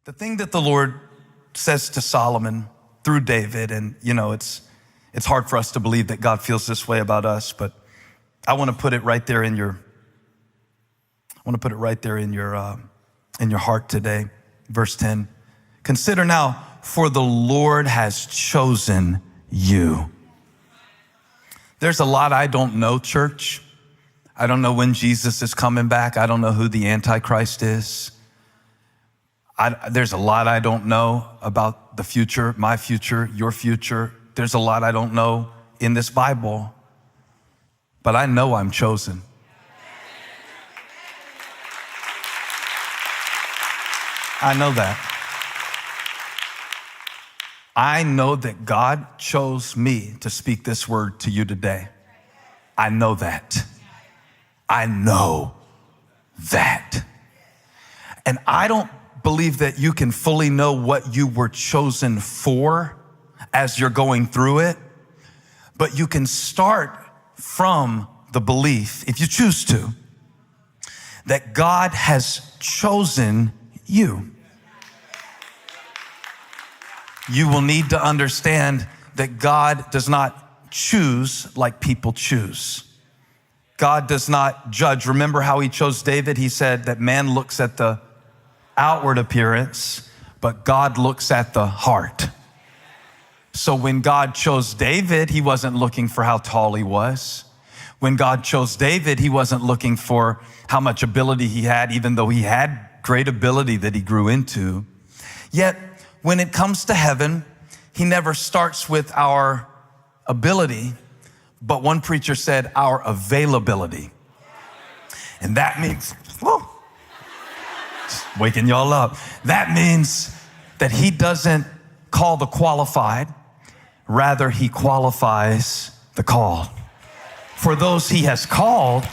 The thing that the Lord says to Solomon through David, and it's hard for us to believe that God feels this way about us, but I want to put it right there in your heart today. Verse 10. Consider now, for the Lord has chosen you. There's a lot I don't know, church. I don't know when Jesus is coming back. I don't know who the Antichrist is. There's a lot I don't know about the future, my future, your future. There's a lot I don't know in this Bible, but I know I'm chosen. I know that. I know that God chose me to speak this word to you today. I know that. I know that. And I don't believe that you can fully know what you were chosen for as you're going through it, but you can start from the belief, if you choose to, that God has chosen you. You will need to understand that God does not choose like people choose. God does not judge. Remember how he chose David? He said that man looks at the outward appearance, but God looks at the heart. So when God chose David, he wasn't looking for how tall he was. When God chose David, he wasn't looking for how much ability he had, even though he had great ability that he grew into. Yet, when it comes to heaven, he never starts with our ability, but one preacher said our availability. And that means, just waking y'all up. That means that he doesn't call the qualified, rather he qualifies the called. For those he has called,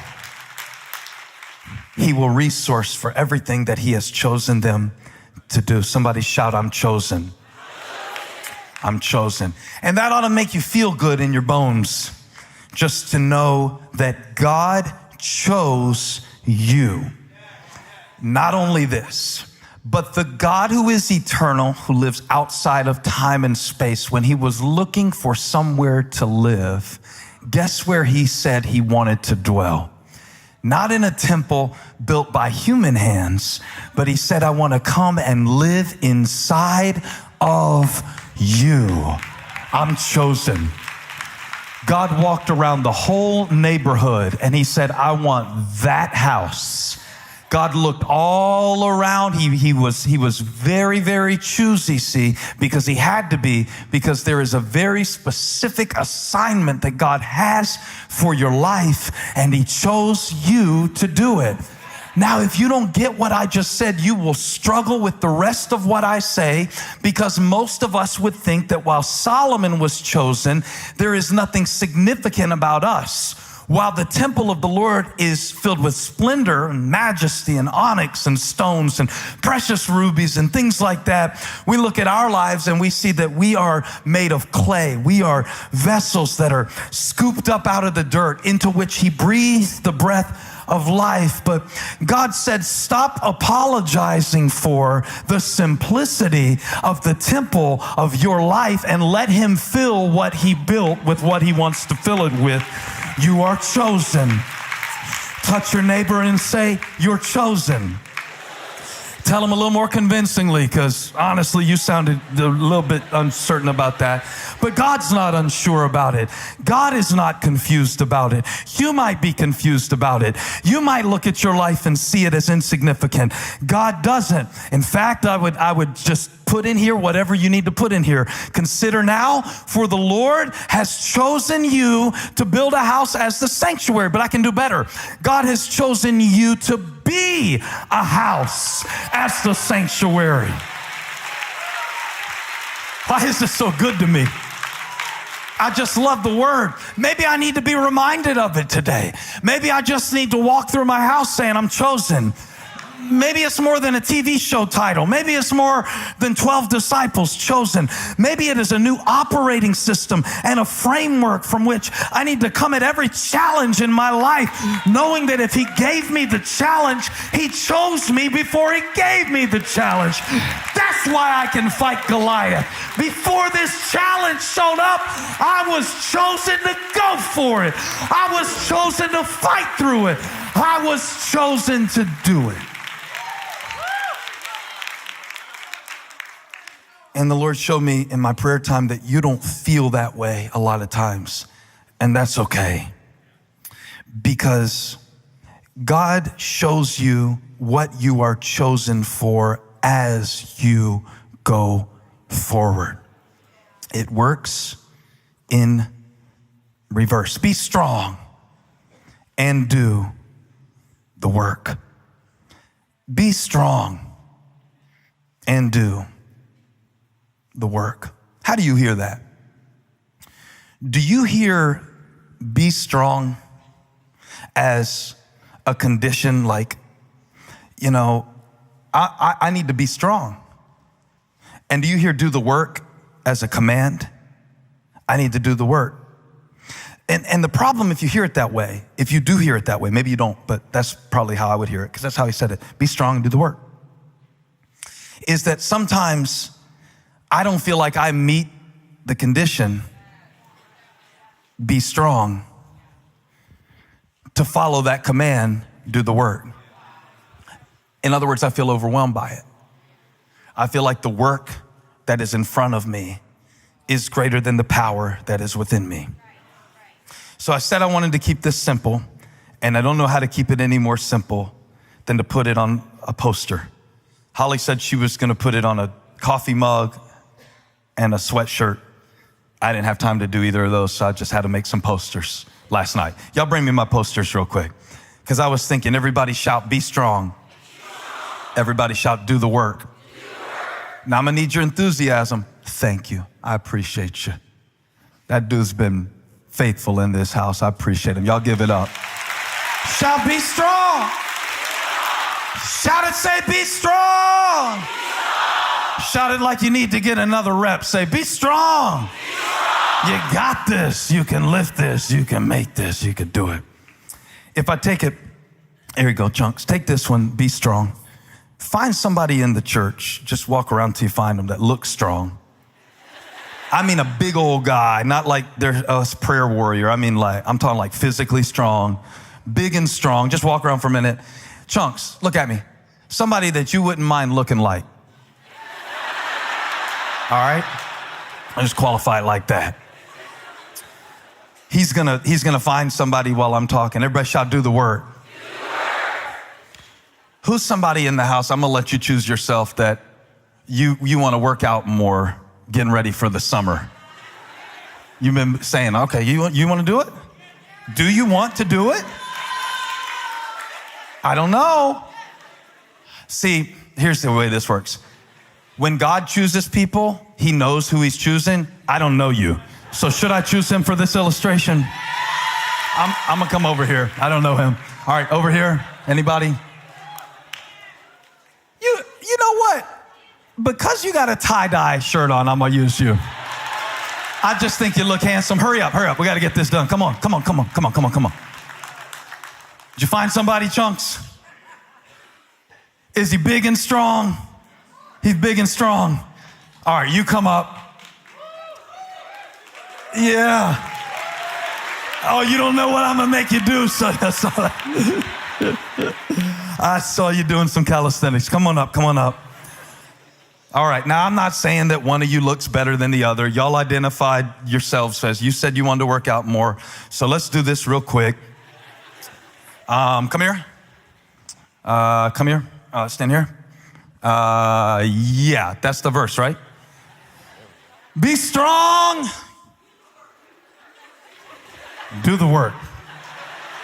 he will resource for everything that he has chosen them to do. Somebody shout, I'm chosen. I'm chosen. And that ought to make you feel good in your bones, just to know that God chose you. Not only this, but the God who is eternal, who lives outside of time and space, when he was looking for somewhere to live, guess where he said he wanted to dwell? Not in a temple built by human hands, but he said, I want to come and live inside of you. I'm chosen. God walked around the whole neighborhood and he said, I want that house. God looked all around. He was very, very choosy, see, because he had to be, because there is a very specific assignment that God has for your life, and he chose you to do it. Now, if you don't get what I just said, you will struggle with the rest of what I say, because most of us would think that while Solomon was chosen, there is nothing significant about us. While the temple of the Lord is filled with splendor and majesty and onyx and stones and precious rubies and things like that, we look at our lives and we see that we are made of clay. We are vessels that are scooped up out of the dirt, into which he breathed the breath of life. But God said, stop apologizing for the simplicity of the temple of your life and let him fill what he built with what he wants to fill it with. You are chosen. Touch your neighbor and say, you're chosen. Tell them a little more convincingly, because honestly, you sounded a little bit uncertain about that. But God's not unsure about it. God is not confused about it. You might be confused about it. You might look at your life and see it as insignificant. God doesn't. In fact, I would just put in here whatever you need to put in here. Consider now, for the Lord has chosen you to build a house as the sanctuary. But I can do better. God has chosen you to be a house as the sanctuary. Why is this so good to me? I just love the word. Maybe I need to be reminded of it today. Maybe I just need to walk through my house saying I'm chosen. Maybe it's more than a TV show title. Maybe it's more than 12 disciples chosen. Maybe it is a new operating system and a framework from which I need to come at every challenge in my life, knowing that if he gave me the challenge, he chose me before he gave me the challenge. That's why I can fight Goliath. Before this challenge showed up, I was chosen to go for it. I was chosen to fight through it. I was chosen to do it. And the Lord showed me in my prayer time that you don't feel that way a lot of times. And that's okay. Because God shows you what you are chosen for as you go forward. It works in reverse. Be strong and do the work. Be strong and do the work. How do you hear that? Do you hear be strong as a condition like, I need to be strong? And do you hear do the work as a command? I need to do the work. And the problem, if you hear it that way, if you do hear it that way, maybe you don't, but that's probably how I would hear it, because that's how he said it. Be strong and do the work. Is that sometimes I don't feel like I meet the condition, be strong, to follow that command, do the work. In other words, I feel overwhelmed by it. I feel like the work that is in front of me is greater than the power that is within me. So I said I wanted to keep this simple, and I don't know how to keep it any more simple than to put it on a poster. Holly said she was gonna put it on a coffee mug and a sweatshirt. I didn't have time to do either of those, so I just had to make some posters last night. Y'all bring me my posters real quick, because I was thinking, everybody shout, be strong. Everybody shout, do the work. Now I'm gonna need your enthusiasm. Thank you, I appreciate you. That dude's been faithful in this house, I appreciate him. Y'all give it up. Shout, be strong. Shout it, say, be strong. Shout it like you need to get another rep. Say, be strong. You got this. You can lift this. You can make this. You can do it. If I take it, here you go, chunks. Take this one, be strong. Find somebody in the church, just walk around till you find them that looks strong. I mean a big old guy, not like they're a prayer warrior. I mean I'm talking like physically strong, big and strong. Just walk around for a minute. Chunks, look at me. Somebody that you wouldn't mind looking like. All right? I just qualify it like that. He's gonna find somebody while I'm talking. Everybody shout, do the work. Who's somebody in the house? I'm gonna let you choose yourself that you wanna work out more, getting ready for the summer. You've been saying, okay, you wanna do it? Do you want to do it? I don't know. See, here's the way this works. When God chooses people, he knows who he's choosing. I don't know you. So should I choose him for this illustration? I'm gonna come over here. I don't know him. All right, over here. Anybody? You know what? Because you got a tie-dye shirt on, I'm gonna use you. I just think you look handsome. Hurry up. We gotta get this done. Come on. Did you find somebody, Chunks? Is he big and strong? He's big and strong. All right, you come up. Yeah. Oh, you don't know what I'm gonna make you do, so that's all I saw you doing some calisthenics. Come on up. All right, now I'm not saying that one of you looks better than the other. Y'all identified yourselves as, you said you wanted to work out more. So let's do this real quick. Come here. Stand here. Yeah, that's the verse, right? Be strong. Do the work.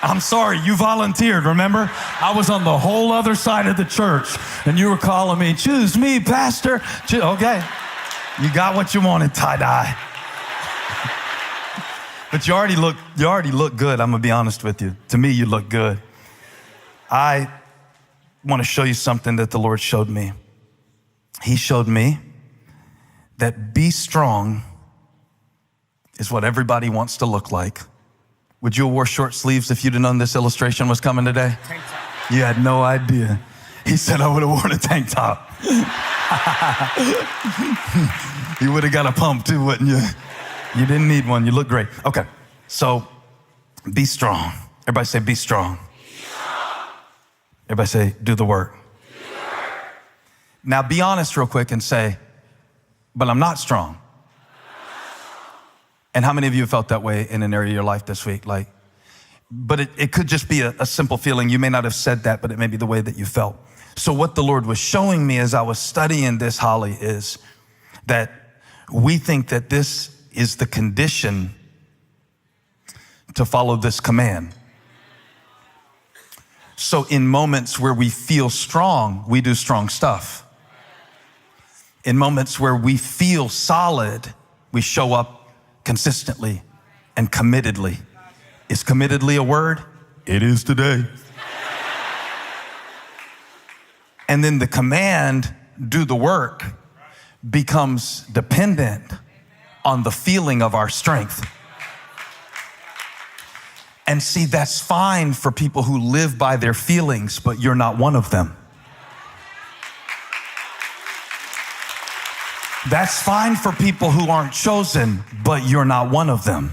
I'm sorry, you volunteered, remember? I was on the whole other side of the church, and you were calling me, choose me, pastor. Okay, you got what you wanted, tie-dye. But you already look good, I'm gonna be honest with you. To me, you look good. want to show you something that the Lord showed me. He showed me that be strong is what everybody wants to look like. Would you have wore short sleeves if you'd have known this illustration was coming today? You had no idea. He said I would have worn a tank top. You would have got a pump too, wouldn't you? You didn't need one. You look great. Okay, so be strong. Everybody say be strong. Be strong. Everybody say do the work. Do the work. Now be honest real quick and say, but I'm not strong. And how many of you have felt that way in an area of your life this week? But it could just be a simple feeling. You may not have said that, but it may be the way that you felt. So what the Lord was showing me as I was studying this, Holly, is that we think that this is the condition to follow this command. So in moments where we feel strong, we do strong stuff. In moments where we feel solid, we show up consistently and committedly. Is committedly a word? It is today. And then the command, do the work, becomes dependent on the feeling of our strength. And see, that's fine for people who live by their feelings, but you're not one of them. That's fine for people who aren't chosen, but you're not one of them.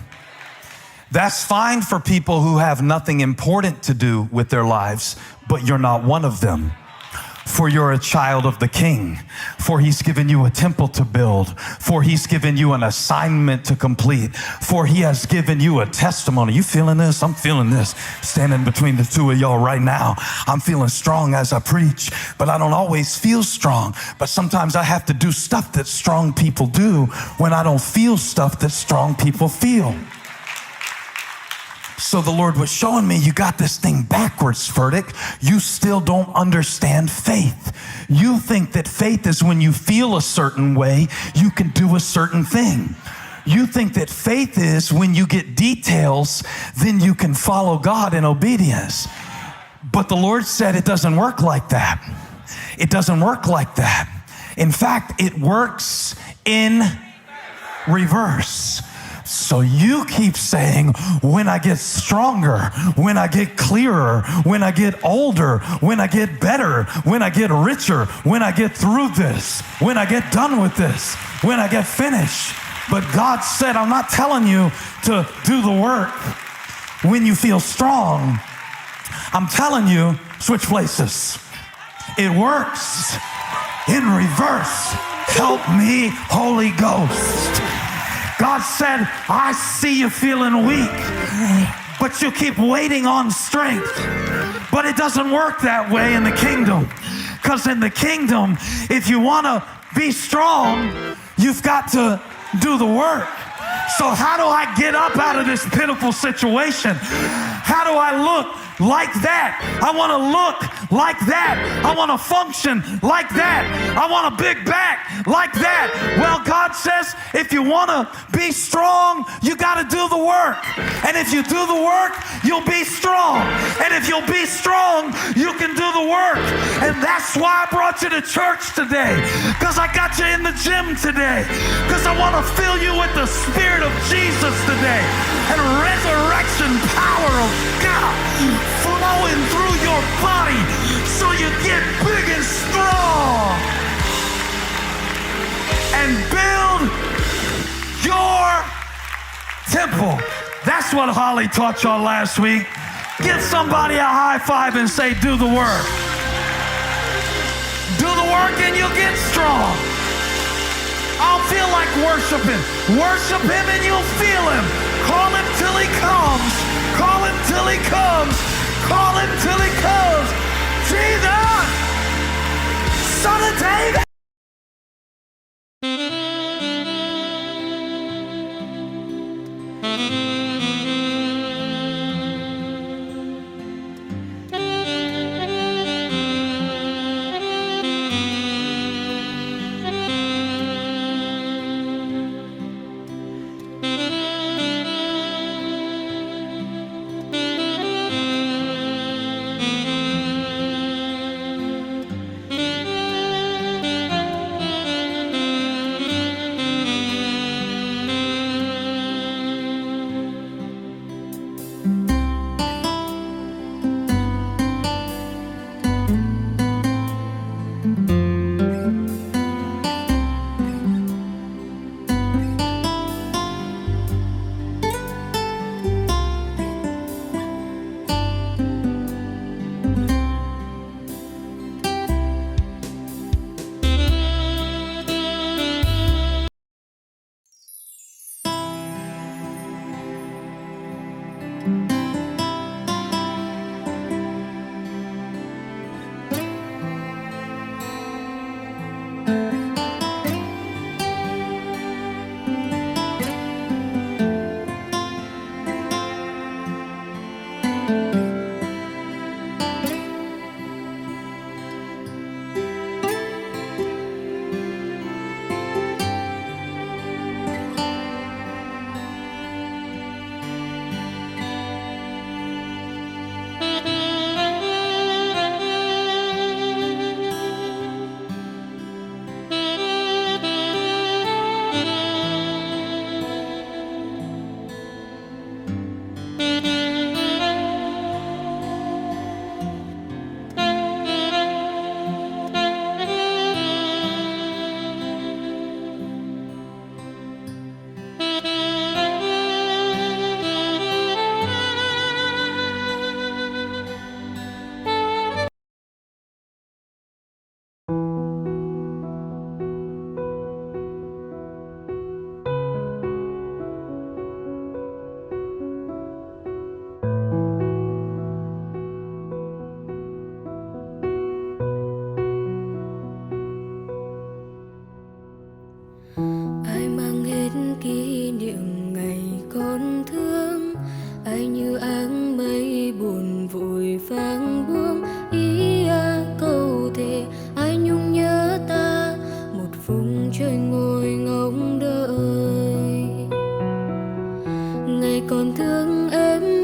That's fine for people who have nothing important to do with their lives, but you're not one of them. For you're a child of the King. For he's given you a temple to build. For he's given you an assignment to complete. For he has given you a testimony. You feeling this? I'm feeling this. Standing between the two of y'all right now. I'm feeling strong as I preach, but I don't always feel strong. But sometimes I have to do stuff that strong people do when I don't feel stuff that strong people feel. So the Lord was showing me, you got this thing backwards, Furtick. You still don't understand faith. You think that faith is when you feel a certain way, you can do a certain thing. You think that faith is when you get details, then you can follow God in obedience. But the Lord said it doesn't work like that. It doesn't work like that. In fact, it works in reverse. So you keep saying, when I get stronger, when I get clearer, when I get older, when I get better, when I get richer, when I get through this, when I get done with this, when I get finished. But God said, I'm not telling you to do the work when you feel strong. I'm telling you, switch places. It works in reverse. Help me, Holy Ghost. God said, I see you feeling weak, but you keep waiting on strength. But it doesn't work that way in the kingdom. Because in the kingdom, if you want to be strong, you've got to do the work. So how do I get up out of this pitiful situation? How do I look like that? I want to look like that. I want to function like that. I want a big back like that. Well, God says, if you want to be strong, you got to do the work. And if you do the work, you'll be strong. And if you'll be strong, you can do the work. And that's why I brought you to church today. Because I got you in the gym today. Because I want to fill you with the Spirit of Jesus today. And resurrection power of God flowing through your body so you get big and strong and build your temple. That's what Holly taught y'all last week. Give somebody a high five and say, do the work. Do the work and you'll get strong. I'll feel like worshiping. Worship him and you'll feel him. Call him till he comes. Call him till he comes. Call him till he comes. Jesus, Son of David. vùng trời ngồi ngóng đợi. Ngày còn thương em